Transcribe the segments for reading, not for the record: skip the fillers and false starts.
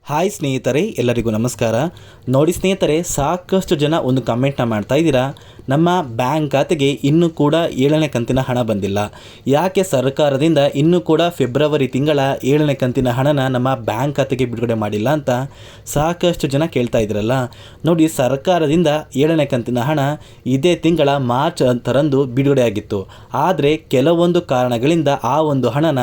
Hi ಸ್ನೇಹಿತರೆ, ಎಲ್ಲರಿಗೂ ನಮಸ್ಕಾರ. ನೋಡಿ ಸ್ನೇಹಿತರೆ, ಸಾಕಷ್ಟು ಜನ ಒಂದು ಕಮೆಂಟ್ನ ಮಾಡ್ತಾ ಇದ್ದೀರಾ, ನಮ್ಮ ಬ್ಯಾಂಕ್ ಖಾತೆಗೆ ಇನ್ನೂ ಕೂಡ 7ನೇ ಕಂತಿನ ಹಣ ಬಂದಿಲ್ಲ, ಯಾಕೆ ಸರ್ಕಾರದಿಂದ ಇನ್ನೂ ಕೂಡ ಫೆಬ್ರವರಿ ತಿಂಗಳ 7ನೇ ಕಂತಿನ ಹಣನ ನಮ್ಮ ಬ್ಯಾಂಕ್ ಖಾತೆಗೆ ಬಿಡುಗಡೆ ಮಾಡಿಲ್ಲ ಅಂತ ಸಾಕಷ್ಟು ಜನ ಕೇಳ್ತಾ ಇದ್ರಲ್ಲ. ನೋಡಿ, ಸರ್ಕಾರದಿಂದ 7ನೇ ಕಂತಿನ ಹಣ ಇದೇ ತಿಂಗಳ ಮಾರ್ಚ್ 10ರಂದು ಬಿಡುಗಡೆಯಾಗಿತ್ತು. ಆದರೆ ಕೆಲವೊಂದು ಕಾರಣಗಳಿಂದ ಆ ಒಂದು ಹಣನ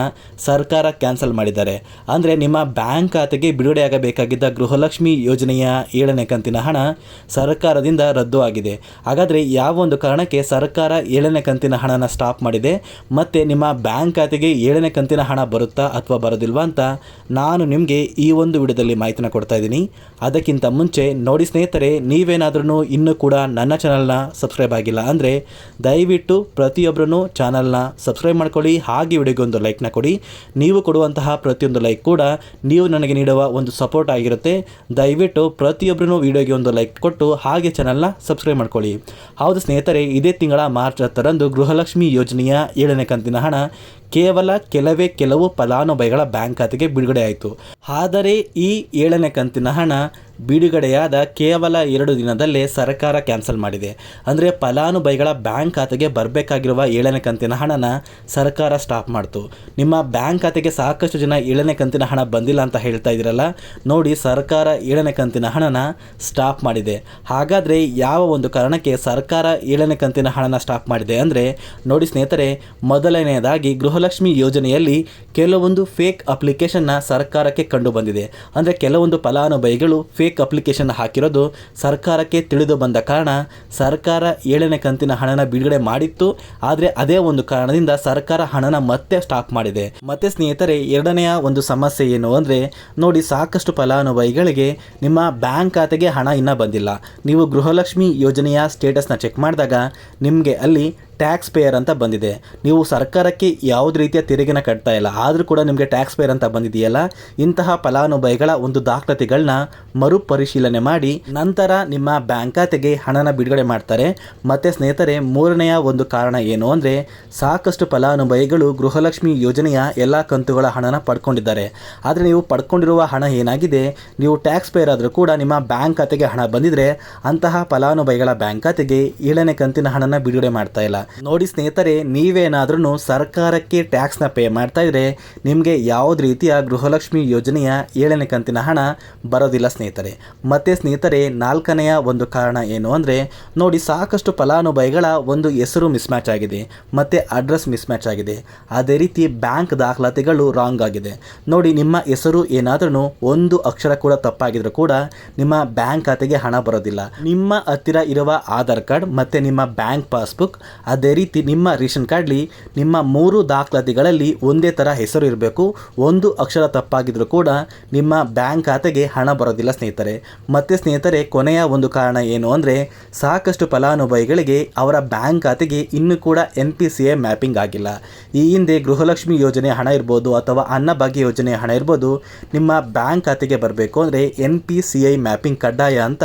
ಸರ್ಕಾರ ಕ್ಯಾನ್ಸಲ್ ಮಾಡಿದ್ದಾರೆ. ಅಂದರೆ ನಿಮ್ಮ ಬ್ಯಾಂಕ್ ಖಾತೆಗೆ ಬಿಡುಗಡೆ ಬೇಕಾಗಿದ್ದ ಗೃಹಲಕ್ಷ್ಮಿ ಯೋಜನೆಯ 7ನೇ ಕಂತಿನ ಹಣ ಸರ್ಕಾರದಿಂದ ರದ್ದು ಆಗಿದೆ. ಹಾಗಾದರೆ ಯಾವ ಒಂದು ಕಾರಣಕ್ಕೆ ಸರ್ಕಾರ 7ನೇ ಕಂತಿನ ಹಣನ ಸ್ಟಾಪ್ ಮಾಡಿದೆ, ಮತ್ತು ನಿಮ್ಮ ಬ್ಯಾಂಕ್ ಖಾತೆಗೆ 7ನೇ ಕಂತಿನ ಹಣ ಬರುತ್ತಾ ಅಥವಾ ಬರೋದಿಲ್ವಾ ಅಂತ ನಾನು ನಿಮಗೆ ಈ ಒಂದು ವಿಡಿಯೋದಲ್ಲಿ ಮಾಹಿತಿನ ಕೊಡ್ತಾ ಇದ್ದೀನಿ. ಅದಕ್ಕಿಂತ ಮುಂಚೆ ನೋಡಿ ಸ್ನೇಹಿತರೆ, ನೀವೇನಾದ್ರೂ ಇನ್ನೂ ಕೂಡ ನನ್ನ ಚಾನಲ್ನ ಸಬ್ಸ್ಕ್ರೈಬ್ ಆಗಿಲ್ಲ ಅಂದರೆ ದಯವಿಟ್ಟು ಪ್ರತಿಯೊಬ್ಬರೂ ಚಾನಲ್ನ ಸಬ್ಸ್ಕ್ರೈಬ್ ಮಾಡ್ಕೊಳ್ಳಿ. ಹಾಗೆ ವಿಡಿಯೋಗೆ ಒಂದು ಲೈಕ್ನ ಕೊಡಿ. ನೀವು ಕೊಡುವಂತಹ ಪ್ರತಿಯೊಂದು ಲೈಕ್ ಕೂಡ ನೀವು ನನಗೆ ನೀಡುವ ಒಂದು ಸಪೋರ್ಟ್ ಆಗಿರುತ್ತೆ. ದಯವಿಟ್ಟು ಪ್ರತಿಯೊಬ್ಬರೂ ವಿಡಿಯೋಗೆ ಒಂದು ಲೈಕ್ ಕೊಟ್ಟು ಹಾಗೆ ಚಾನಲ್ನ ಸಬ್ಸ್ಕ್ರೈಬ್ ಮಾಡ್ಕೊಳ್ಳಿ. ಹೌದು ಸ್ನೇಹಿತರೆ, ಇದೇ ತಿಂಗಳ ಮಾರ್ಚ್ 10ರಂದು ಗೃಹಲಕ್ಷ್ಮಿ ಯೋಜನೆಯ 7ನೇ ಕಂತಿನ ಹಣ ಕೇವಲ ಕೆಲವು ಫಲಾನುಭವಿಗಳ ಬ್ಯಾಂಕ್ ಖಾತೆಗೆ ಬಿಡುಗಡೆ ಆಯಿತು. ಆದರೆ ಈ 7ನೇ ಕಂತಿನ ಹಣ ಬಿಡುಗಡೆಯಾದ ಕೇವಲ 2 ದಿನದಲ್ಲೇ ಸರ್ಕಾರ ಕ್ಯಾನ್ಸಲ್ ಮಾಡಿದೆ. ಅಂದರೆ ಫಲಾನುಭವಿಗಳ ಬ್ಯಾಂಕ್ ಖಾತೆಗೆ ಬರಬೇಕಾಗಿರುವ 7ನೇ ಕಂತಿನ ಹಣನ ಸರ್ಕಾರ ಸ್ಟಾಪ್ ಮಾಡ್ತು. ನಿಮ್ಮ ಬ್ಯಾಂಕ್ ಖಾತೆಗೆ ಸಾಕಷ್ಟು ಜನ 7ನೇ ಕಂತಿನ ಹಣ ಬಂದಿಲ್ಲ ಅಂತ ಹೇಳ್ತಾ ಇದ್ದೀರಲ್ಲ, ನೋಡಿ, ಸರ್ಕಾರ 7ನೇ ಕಂತಿನ ಹಣನ ಸ್ಟಾಪ್ ಮಾಡಿದೆ. ಹಾಗಾದರೆ ಯಾವ ಒಂದು ಕಾರಣಕ್ಕೆ ಸರ್ಕಾರ 7ನೇ ಕಂತಿನ ಹಣನ ಸ್ಟಾಪ್ ಮಾಡಿದೆ ಅಂದರೆ, ನೋಡಿ ಸ್ನೇಹಿತರೆ, ಮೊದಲನೆಯದಾಗಿ ಗೃಹಲಕ್ಷ್ಮಿ ಯೋಜನೆಯಲ್ಲಿ ಕೆಲವೊಂದು ಫೇಕ್ ಅಪ್ಲಿಕೇಶನ್ನ ಸರ್ಕಾರಕ್ಕೆ ಕಂಡು ಬಂದಿದೆ. ಅಂದರೆ ಕೆಲವೊಂದು ಫಲಾನುಭವಿಗಳು ಫೇಕ್ ಅಪ್ಲಿಕೇಶನ್ ಹಾಕಿರೋದು ಸರ್ಕಾರಕ್ಕೆ ತಿಳಿದು ಬಂದ ಕಾರಣ ಸರ್ಕಾರ 7ನೇ ಕಂತಿನ ಹಣನ ಬಿಡುಗಡೆ ಮಾಡಿತ್ತು. ಆದರೆ ಅದೇ ಒಂದು ಕಾರಣದಿಂದ ಸರ್ಕಾರ ಹಣನ ಮತ್ತೆ ಸ್ಟಾಪ್ ಮಾಡಿದೆ. ಮತ್ತೆ ಸ್ನೇಹಿತರೆ, ಎರಡನೆಯ ಒಂದು ಸಮಸ್ಯೆ ಏನು ಅಂದರೆ, ನೋಡಿ, ಸಾಕಷ್ಟು ಫಲಾನುಭವಿಗಳಿಗೆ ನಿಮ್ಮ ಬ್ಯಾಂಕ್ ಖಾತೆಗೆ ಹಣ ಇನ್ನೂ ಬಂದಿಲ್ಲ. ನೀವು ಗೃಹಲಕ್ಷ್ಮಿ ಯೋಜನೆಯ ಸ್ಟೇಟಸ್ನ ಚೆಕ್ ಮಾಡಿದಾಗ ನಿಮಗೆ ಅಲ್ಲಿ ಟ್ಯಾಕ್ಸ್ ಪೇಯರ್ ಅಂತ ಬಂದಿದೆ. ನೀವು ಸರ್ಕಾರಕ್ಕೆ ಯಾವುದೇ ರೀತಿಯ ತೆರಿಗೆನ ಕಟ್ತಾ ಇಲ್ಲ, ಆದರೂ ಕೂಡ ನಿಮಗೆ ಟ್ಯಾಕ್ಸ್ ಪೇಯರ್ ಅಂತ ಬಂದಿದೆಯಲ್ಲ. ಇಂತಹ ಫಲಾನುಭವಿಗಳ ಒಂದು ದಾಖಲಾತಿಗಳನ್ನ ಮರುಪರಿಶೀಲನೆ ಮಾಡಿ ನಂತರ ನಿಮ್ಮ ಬ್ಯಾಂಕ್ ಖಾತೆಗೆ ಹಣನ ಬಿಡುಗಡೆ ಮಾಡ್ತಾರೆ. ಮತ್ತು ಸ್ನೇಹಿತರೆ, ಮೂರನೆಯ ಒಂದು ಕಾರಣ ಏನು ಅಂದರೆ, ಸಾಕಷ್ಟು ಫಲಾನುಭವಿಗಳು ಗೃಹಲಕ್ಷ್ಮಿ ಯೋಜನೆಯ ಎಲ್ಲ ಕಂತುಗಳ ಹಣನ ಪಡ್ಕೊಂಡಿದ್ದಾರೆ. ಆದರೆ ನೀವು ಪಡ್ಕೊಂಡಿರುವ ಹಣ ಏನಾಗಿದೆ, ನೀವು ಟ್ಯಾಕ್ಸ್ ಪೇಯರ್ ಆದರೂ ಕೂಡ ನಿಮ್ಮ ಬ್ಯಾಂಕ್ ಖಾತೆಗೆ ಹಣ ಬಂದಿದ್ರೆ ಅಂತಹ ಫಲಾನುಭವಿಗಳ ಬ್ಯಾಂಕ್ ಖಾತೆಗೆ 7ನೇ ಕಂತಿನ ಹಣನ ಬಿಡುಗಡೆ ಮಾಡ್ತಾ ಇಲ್ಲ. ನೋಡಿ ಸ್ನೇಹಿತರೆ, ನೀವೇನಾದ್ರೂ ಸರ್ಕಾರಕ್ಕೆ ಟ್ಯಾಕ್ಸ್ನ ಪೇ ಮಾಡ್ತಾ ಇದ್ರೆ ನಿಮಗೆ ಯಾವುದೇ ರೀತಿಯ ಗೃಹಲಕ್ಷ್ಮಿ ಯೋಜನೆಯ 7ನೇ ಕಂತಿನ ಹಣ ಬರೋದಿಲ್ಲ ಸ್ನೇಹಿತರೆ. ಮತ್ತೆ ಸ್ನೇಹಿತರೆ, ನಾಲ್ಕನೆಯ ಒಂದು ಕಾರಣ ಏನು ಅಂದರೆ, ನೋಡಿ, ಸಾಕಷ್ಟು ಫಲಾನುಭವಿಗಳ ಒಂದು ಹೆಸರು ಮಿಸ್ಮ್ಯಾಚ್ ಆಗಿದೆ ಮತ್ತು ಅಡ್ರೆಸ್ ಮಿಸ್ಮ್ಯಾಚ್ ಆಗಿದೆ. ಅದೇ ರೀತಿ ಬ್ಯಾಂಕ್ ದಾಖಲಾತಿಗಳು ರಾಂಗ್ ಆಗಿದೆ. ನೋಡಿ, ನಿಮ್ಮ ಹೆಸರು ಏನಾದ್ರೂ ಒಂದು ಅಕ್ಷರ ಕೂಡ ತಪ್ಪಾಗಿದ್ರು ಕೂಡ ನಿಮ್ಮ ಬ್ಯಾಂಕ್ ಖಾತೆಗೆ ಹಣ ಬರೋದಿಲ್ಲ. ನಿಮ್ಮ ಹತ್ತಿರ ಇರುವ ಆಧಾರ್ ಕಾರ್ಡ್ ಮತ್ತು ನಿಮ್ಮ ಬ್ಯಾಂಕ್ ಪಾಸ್ಬುಕ್, ಅದೇ ರೀತಿ ನಿಮ್ಮ ರೇಷನ್ ಕಾರ್ಡ್ಲಿ ನಿಮ್ಮ 3 ದಾಖಲಾತಿಗಳಲ್ಲಿ ಒಂದೇ ಥರ ಹೆಸರು ಇರಬೇಕು. ಒಂದು ಅಕ್ಷರ ತಪ್ಪಾಗಿದ್ರೂ ಕೂಡ ನಿಮ್ಮ ಬ್ಯಾಂಕ್ ಖಾತೆಗೆ ಹಣ ಬರೋದಿಲ್ಲ ಸ್ನೇಹಿತರೆ. ಮತ್ತು ಸ್ನೇಹಿತರೆ, ಕೊನೆಯ ಒಂದು ಕಾರಣ ಏನು ಅಂದರೆ, ಸಾಕಷ್ಟು ಫಲಾನುಭವಿಗಳಿಗೆ ಅವರ ಬ್ಯಾಂಕ್ ಖಾತೆಗೆ ಇನ್ನೂ ಕೂಡ NPCI ಮ್ಯಾಪಿಂಗ್ ಆಗಿಲ್ಲ. ಈ ಹಿಂದೆ ಗೃಹಲಕ್ಷ್ಮಿ ಯೋಜನೆ ಹಣ ಇರ್ಬೋದು ಅಥವಾ ಅನ್ನಭಾಗ್ಯ ಯೋಜನೆ ಹಣ ಇರ್ಬೋದು, ನಿಮ್ಮ ಬ್ಯಾಂಕ್ ಖಾತೆಗೆ ಬರಬೇಕು ಅಂದರೆ NPCI ಮ್ಯಾಪಿಂಗ್ ಕಡ್ಡಾಯ ಅಂತ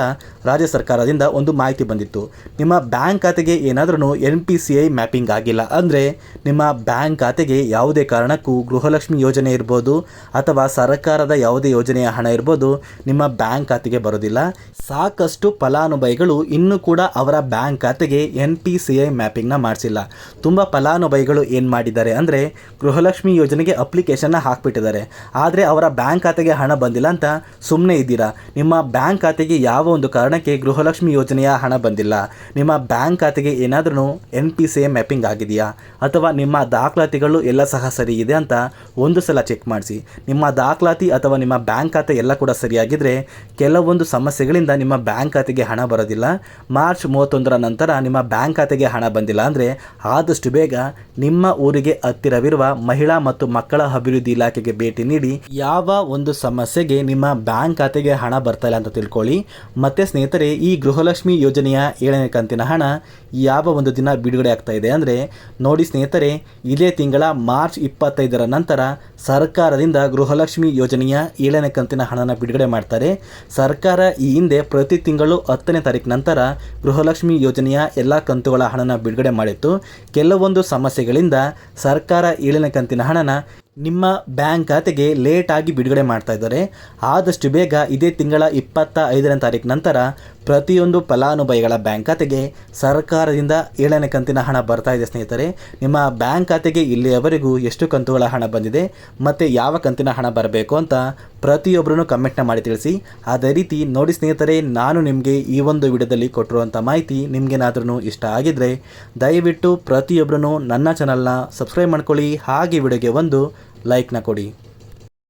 ರಾಜ್ಯ ಸರ್ಕಾರದಿಂದ ಒಂದು ಮಾಹಿತಿ ಬಂದಿತ್ತು. ನಿಮ್ಮ ಬ್ಯಾಂಕ್ ಖಾತೆಗೆ ಏನಾದ್ರೂ NPCI ಮ್ಯಾಪಿಂಗ್ ಆಗಿಲ್ಲ ಅಂದರೆ ನಿಮ್ಮ ಬ್ಯಾಂಕ್ ಖಾತೆಗೆ ಯಾವುದೇ ಕಾರಣಕ್ಕೂ ಗೃಹಲಕ್ಷ್ಮಿ ಯೋಜನೆ ಇರ್ಬೋದು ಅಥವಾ ಸರ್ಕಾರದ ಯಾವುದೇ ಯೋಜನೆಯ ಹಣ ಇರ್ಬೋದು ನಿಮ್ಮ ಬ್ಯಾಂಕ್ ಖಾತೆಗೆ ಬರೋದಿಲ್ಲ. ಸಾಕಷ್ಟು ಫಲಾನುಭವಿಗಳು ಇನ್ನೂ ಕೂಡ ಅವರ ಬ್ಯಾಂಕ್ ಖಾತೆಗೆ NPCI ಮ್ಯಾಪಿಂಗ್ನ ಮಾಡಿಸಿಲ್ಲ. ತುಂಬ ಫಲಾನುಭವಿಗಳು ಏನು ಮಾಡಿದ್ದಾರೆ ಅಂದರೆ, ಗೃಹಲಕ್ಷ್ಮಿ ಯೋಜನೆಗೆ ಅಪ್ಲಿಕೇಶನ್ನ ಹಾಕಿಬಿಟ್ಟಿದ್ದಾರೆ, ಆದರೆ ಅವರ ಬ್ಯಾಂಕ್ ಖಾತೆಗೆ ಹಣ ಬಂದಿಲ್ಲ ಅಂತ ಸುಮ್ಮನೆ ಇದ್ದೀರಾ. ನಿಮ್ಮ ಬ್ಯಾಂಕ್ ಖಾತೆಗೆ ಯಾವ ಒಂದು ಕಾರಣಕ್ಕೆ ಗೃಹಲಕ್ಷ್ಮಿ ಯೋಜನೆಯ ಹಣ ಬಂದಿಲ್ಲ, ನಿಮ್ಮ ಬ್ಯಾಂಕ್ ಖಾತೆಗೆ ಏನಾದ್ರೂ NPCI ಮ್ಯಾಪಿಂಗ್ ಆಗಿದೆಯಾ ಅಥವಾ ನಿಮ್ಮ ದಾಖಲಾತಿಗಳು ಎಲ್ಲ ಸಹ ಸರಿ ಇದೆ ಅಂತ ಒಂದು ಸಲ ಚೆಕ್ ಮಾಡಿಸಿ. ನಿಮ್ಮ ದಾಖಲಾತಿ ಅಥವಾ ನಿಮ್ಮ ಬ್ಯಾಂಕ್ ಖಾತೆ ಎಲ್ಲ ಕೂಡ ಸರಿಯಾಗಿದ್ದರೆ ಕೆಲವೊಂದು ಸಮಸ್ಯೆಗಳಿಂದ ನಿಮ್ಮ ಬ್ಯಾಂಕ್ ಖಾತೆಗೆ ಹಣ ಬರೋದಿಲ್ಲ. ಮಾರ್ಚ್ 31ರ ನಂತರ ನಿಮ್ಮ ಬ್ಯಾಂಕ್ ಖಾತೆಗೆ ಹಣ ಬಂದಿಲ್ಲ ಅಂದರೆ ಆದಷ್ಟು ಬೇಗ ನಿಮ್ಮ ಊರಿಗೆ ಹತ್ತಿರವಿರುವ ಮಹಿಳಾ ಮತ್ತು ಮಕ್ಕಳ ಅಭಿವೃದ್ಧಿ ಇಲಾಖೆಗೆ ಭೇಟಿ ನೀಡಿ ಯಾವ ಒಂದು ಸಮಸ್ಯೆಗೆ ನಿಮ್ಮ ಬ್ಯಾಂಕ್ ಖಾತೆಗೆ ಹಣ ಬರ್ತಾ ಇಲ್ಲ ಅಂತ ತಿಳ್ಕೊಳ್ಳಿ. ಮತ್ತು ಸ್ನೇಹಿತರೆ, ಈ ಗೃಹಲಕ್ಷ್ಮಿ ಯೋಜನೆಯ 7ನೇ ಕಂತಿನ ಹಣ ಯಾವ ಒಂದು ದಿನ ಬಿಡುಗಡೆ ಆಗ್ತಾ ಇದೆ ಅಂದರೆ, ನೋಡಿ ಸ್ನೇಹಿತರೆ, ಇದೇ ತಿಂಗಳ ಮಾರ್ಚ್ 25ರ ನಂತರ ಸರ್ಕಾರದಿಂದ ಗೃಹಲಕ್ಷ್ಮಿ ಯೋಜನೆಯ 7ನೇ ಕಂತಿನ ಹಣನ ಬಿಡುಗಡೆ ಮಾಡ್ತಾರೆ. ಸರ್ಕಾರ ಈ ಹಿಂದೆ ಪ್ರತಿ ತಿಂಗಳು 10ನೇ ತಾರೀಕು ನಂತರ ಗೃಹಲಕ್ಷ್ಮಿ ಯೋಜನೆಯ ಎಲ್ಲ ಕಂತುಗಳ ಹಣನ ಬಿಡುಗಡೆ ಮಾಡಿತ್ತು. ಕೆಲವೊಂದು ಸಮಸ್ಯೆಗಳಿಂದ ಸರ್ಕಾರ 7ನೇ ಕಂತಿನ ಹಣನ ನಿಮ್ಮ ಬ್ಯಾಂಕ್ ಖಾತೆಗೆ ಲೇಟಾಗಿ ಬಿಡುಗಡೆ ಮಾಡ್ತಾ ಇದ್ದಾರೆ. ಆದಷ್ಟು ಬೇಗ ಇದೇ ತಿಂಗಳ 25ನೇ ತಾರೀಕು ನಂತರ ಪ್ರತಿಯೊಂದು ಫಲಾನುಭವಿಗಳ ಬ್ಯಾಂಕ್ ಖಾತೆಗೆ ಸರ್ಕಾರದಿಂದ 7ನೇ ಕಂತಿನ ಹಣ ಬರ್ತಾ ಇದೆ ಸ್ನೇಹಿತರೆ. ನಿಮ್ಮ ಬ್ಯಾಂಕ್ ಖಾತೆಗೆ ಇಲ್ಲಿಯವರೆಗೂ ಎಷ್ಟು ಕಂತುಗಳ ಹಣ ಬಂದಿದೆ ಮತ್ತು ಯಾವ ಕಂತಿನ ಹಣ ಬರಬೇಕು ಅಂತ ಪ್ರತಿಯೊಬ್ಬರೂ ಕಮೆಂಟ್ನ ಮಾಡಿ ತಿಳಿಸಿ. ಅದೇ ರೀತಿ ನೋಡಿ ಸ್ನೇಹಿತರೆ, ನಾನು ನಿಮಗೆ ಈ ಒಂದು ವಿಡಿಯೋದಲ್ಲಿ ಕೊಟ್ಟಿರುವಂಥ ಮಾಹಿತಿ ನಿಮಗೇನಾದ್ರೂ ಇಷ್ಟ ಆಗಿದ್ದರೆ ದಯವಿಟ್ಟು ಪ್ರತಿಯೊಬ್ಬರೂ ನನ್ನ ಚಾನಲ್ನ ಸಬ್ಸ್ಕ್ರೈಬ್ ಮಾಡ್ಕೊಳ್ಳಿ, ಹಾಗೆ ವಿಡಿಯೋಗೆ ಒಂದು ಲೈಕ್ನ ಕೊಡಿ.